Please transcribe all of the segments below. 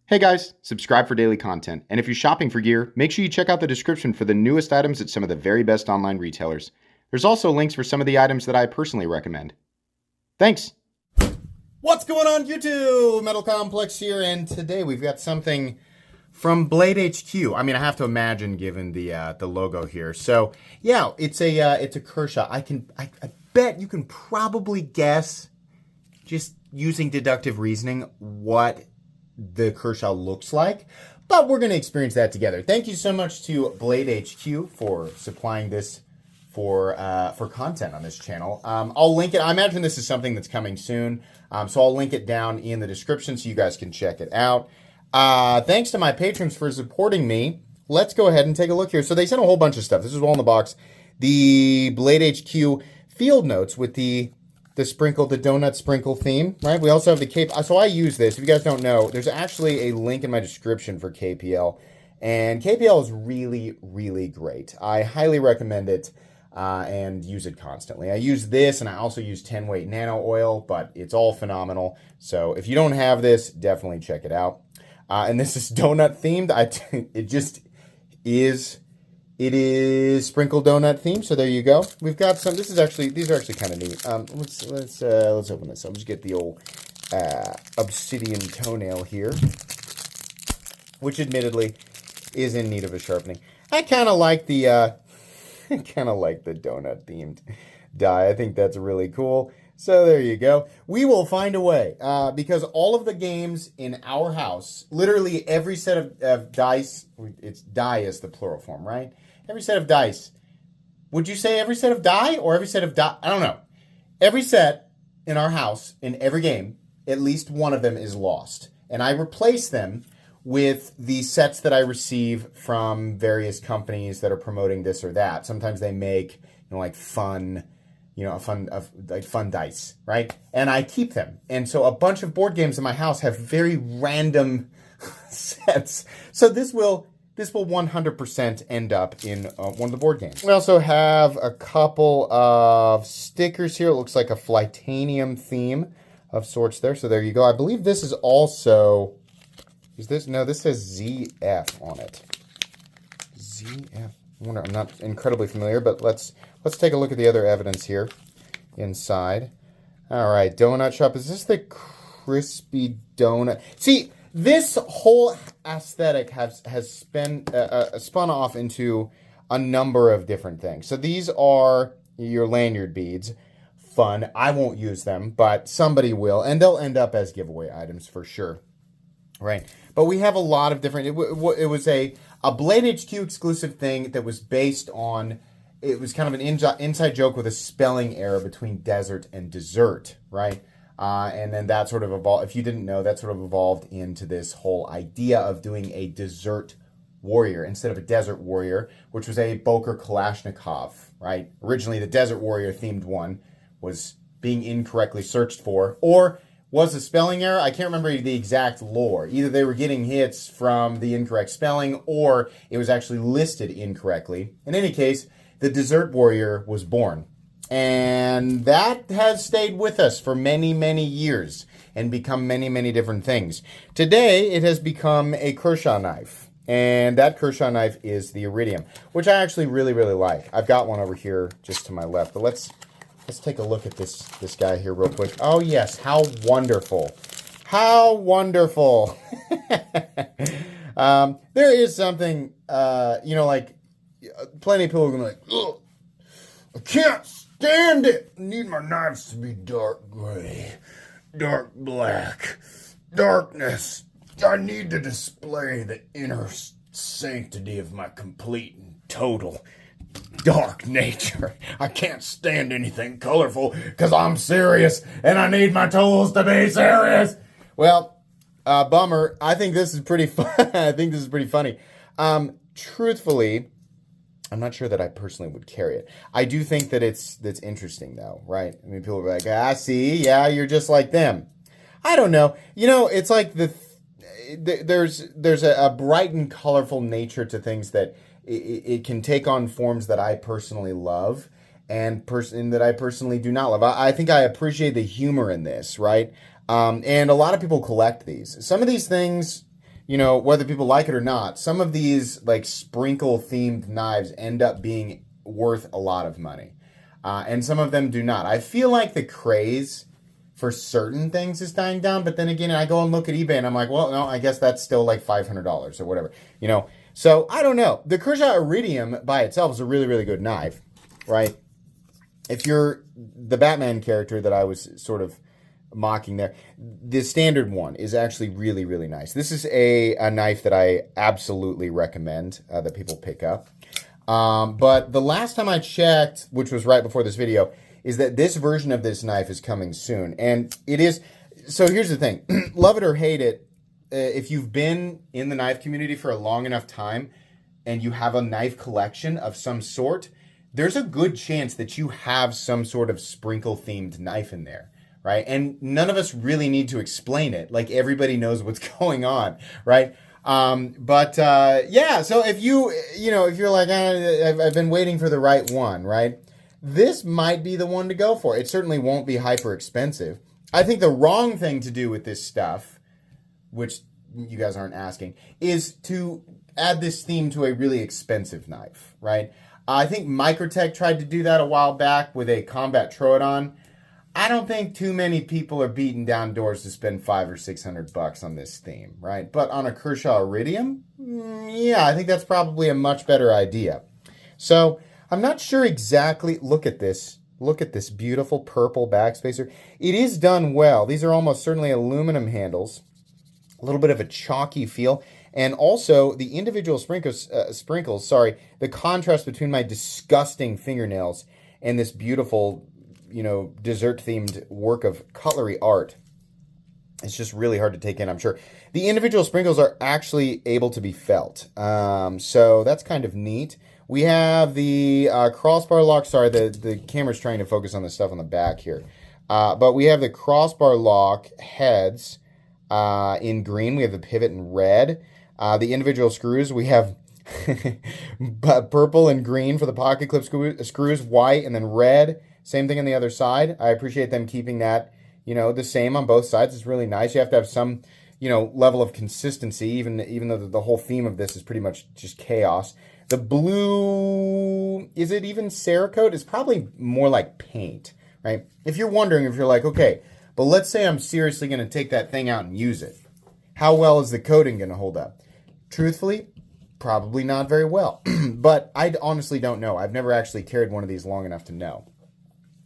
Hey guys, subscribe for daily content, and if you're shopping for gear, make sure you check out the description for the newest items at some of the very best online retailers. There's also links for some of the items that I personally recommend. Thanks! What's going on YouTube? Metal Complex here, and today we've got something from Blade HQ. I mean, I have to imagine given the logo here. So yeah, it's a Kershaw. I bet you can probably guess, just using deductive reasoning, what the Kershaw looks like, but we're going to experience that together. Thank you so much to Blade HQ for supplying this for content on this channel. I'll link it. I imagine this is something that's coming soon, so I'll link it down in the description so you guys can check it out. Thanks to my patrons for supporting me. Let's go ahead and take a look here. So they sent a whole bunch of stuff. This is all in the box. The Blade HQ field notes with the donut sprinkle theme, right? We also have the cape. So I use this. If you guys don't know, there's actually a link in my description for KPL. And KPL is really, really great. I highly recommend it and use it constantly. I use this, and I also use 10-weight nano oil, but it's all phenomenal. So if you don't have this, definitely check it out. And this is donut themed. It just is. It is sprinkle donut theme, so there you go. We've got some. These are actually kind of neat. Let's open this. I'll just get the old obsidian toenail here, which admittedly is in need of a sharpening. I kind of like the donut themed die. I think that's really cool. So there you go. We will find a way because all of the games in our house, literally every set of dice. It's die is the plural form, right? Every set of dice. Would you say every set of die or every set of die? I don't know. Every set in our house, in every game, at least one of them is lost. And I replace them with the sets that I receive from various companies that are promoting this or that. Sometimes they make, fun dice, right? And I keep them. And so a bunch of board games in my house have very random sets. So this will 100% end up in one of the board games. We also have a couple of stickers here. It looks like a Flightanium theme of sorts there. So there you go. I believe this is also... No, this says ZF on it. ZF. I'm not incredibly familiar, but let's take a look at the other evidence here inside. All right, donut shop. Is this the crispy donut? See... This whole aesthetic has spun off into a number of different things. So these are your lanyard beads. Fun. I won't use them, but somebody will. And they'll end up as giveaway items for sure. Right. But we have a lot of different... It was a Blade HQ exclusive thing that was based on... It was kind of an inside joke with a spelling error between desert and dessert, right? And then that sort of evolved, if you didn't know, that sort of evolved into this whole idea of doing a desert warrior instead of a desert warrior, which was a Boker Kalashnikov, right? Originally, the desert warrior themed one was being incorrectly searched for, or was a spelling error. I can't remember the exact lore. Either they were getting hits from the incorrect spelling, or it was actually listed incorrectly. In any case, the desert warrior was born. And that has stayed with us for many, many years and become many, many different things. Today, it has become a Kershaw knife. And that Kershaw knife is the Iridium, which I actually really, really like. I've got one over here just to my left. But let's take a look at this guy here real quick. Oh, yes. How wonderful. How wonderful. There is something, plenty of people are going to be like, ugh, I can't stand it. I need my knives to be dark gray, dark black, darkness. I need to display the inner sanctity of my complete and total dark nature. I can't stand anything colorful because I'm serious and I need my tools to be serious. Well, bummer. I think this is pretty fun. I think this is pretty funny. Truthfully, I'm not sure that I personally would carry it. I do think that that's interesting, though, right? I mean, people are like, see, yeah, you're just like them. I don't know. It's like there's a bright and colorful nature to things that it can take on forms that I personally love and that I personally do not love. I think I appreciate the humor in this, right? And a lot of people collect these. Some of these things whether people like it or not, some of these like sprinkle themed knives end up being worth a lot of money. And some of them do not. I feel like the craze for certain things is dying down, but then again, I go and look at eBay and I'm like, well, no, I guess that's still like $500 or whatever, So I don't know. The Kershaw Iridium by itself is a really, really good knife, right? If you're the Batman character that I was sort of mocking there, the standard one is actually really, really nice. This is a knife that I absolutely recommend that people pick up. But the last time I checked, which was right before this video, is that this version of this knife is coming soon. And it is, so here's the thing, love it or hate it, if you've been in the knife community for a long enough time and you have a knife collection of some sort, there's a good chance that you have some sort of sprinkle themed knife in there, right? And none of us really need to explain it. Like everybody knows what's going on, right? Yeah, so if you're like, I've been waiting for the right one, right? This might be the one to go for. It certainly won't be hyper expensive. I think the wrong thing to do with this stuff, which you guys aren't asking, is to add this theme to a really expensive knife, right? I think Microtech tried to do that a while back with a Combat Troodon. I don't think too many people are beating down doors to spend $500 or $600 on this theme, right? But on a Kershaw Iridium, yeah, I think that's probably a much better idea. So I'm not sure exactly. Look at this. Look at this beautiful purple backspacer. It is done well. These are almost certainly aluminum handles. A little bit of a chalky feel. And also the individual sprinkles, the contrast between my disgusting fingernails and this beautiful, dessert-themed work of cutlery art. It's just really hard to take in, I'm sure. The individual sprinkles are actually able to be felt. So that's kind of neat. We have the crossbar lock. Sorry, the camera's trying to focus on the stuff on the back here. But we have the crossbar lock heads in green. We have the pivot in red. The individual screws, we have purple and green for the pocket clip screws, white, and then red. Same thing on the other side. I appreciate them keeping that, the same on both sides. It's really nice. You have to have some, level of consistency, even though the whole theme of this is pretty much just chaos. The blue, is it even Cerakote? It's probably more like paint, right? If you're wondering, if you're like, okay, but let's say I'm seriously going to take that thing out and use it. How well is the coating going to hold up? Truthfully, probably not very well. But I honestly don't know. I've never actually carried one of these long enough to know.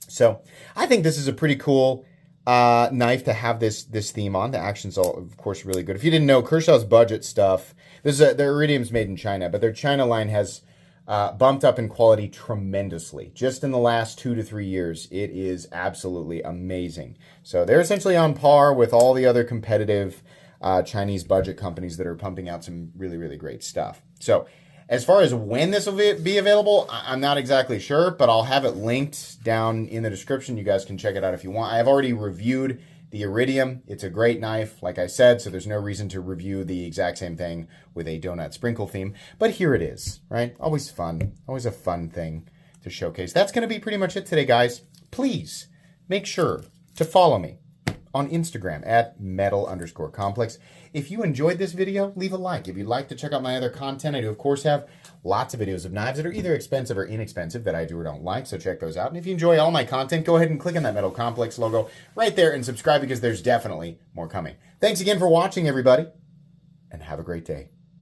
So I think this is a pretty cool knife to have this theme on. The action's all, of course, really good. If you didn't know, Kershaw's budget stuff, the Iridium's made in China, but their China line has bumped up in quality tremendously. Just in the last 2 to 3 years, it is absolutely amazing. So they're essentially on par with all the other competitive Chinese budget companies that are pumping out some really, really great stuff. So as far as when this will be available, I'm not exactly sure, but I'll have it linked down in the description. You guys can check it out if you want. I have already reviewed the Iridium. It's a great knife, like I said, so there's no reason to review the exact same thing with a donut sprinkle theme. But here it is, right? Always fun. Always a fun thing to showcase. That's going to be pretty much it today, guys. Please make sure to follow me on Instagram at metal_complex. If you enjoyed this video, leave a like. If you'd like to check out my other content, I do, of course, have lots of videos of knives that are either expensive or inexpensive that I do or don't like, so check those out. And if you enjoy all my content, go ahead and click on that Metal Complex logo right there and subscribe because there's definitely more coming. Thanks again for watching, everybody, and have a great day.